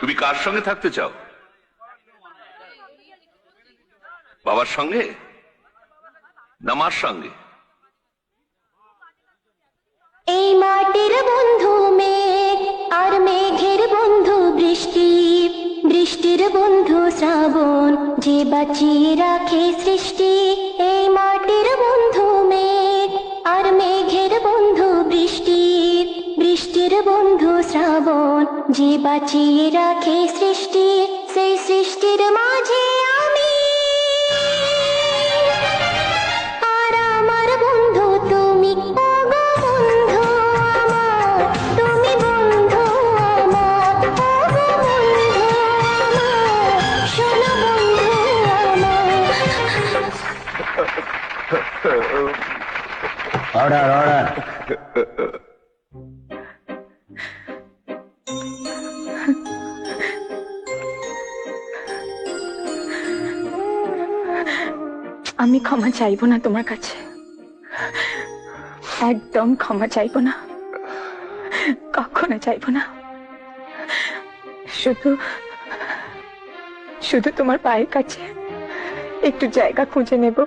তুমি কার সঙ্গে থাকতে চাও? বাবার সঙ্গে না মার সঙ্গে? এই মাটির বন্ধু মেঘ আর মেঘের বন্ধু বৃষ্টি, বৃষ্টির বন্ধু শ্রাবণ, যে বাঁচিয়ে রাখে সৃষ্টি। এই মাটির বন্ধু মেঘ আর মেঘের বন্ধু বৃষ্টি, বৃষ্টির বন্ধু শ্রাবণ, যে বাঁচিয়ে রাখে সৃষ্টি। সেই সৃষ্টির মাঝে আমি আর আমার বন্ধু তুমি। ওগো বন্ধু আমার, তুমি বন্ধু আমার। ওগো বন্ধু আমার, শোনো বন্ধু আমার। Order order. আমি ক্ষমা চাইবো না তোমার কাছে, একদম ক্ষমা চাইবো না, কখনো চাইবো না। শুধু শুধু তোমার পায়ের কাছে একটু জায়গা খুঁজে নেব।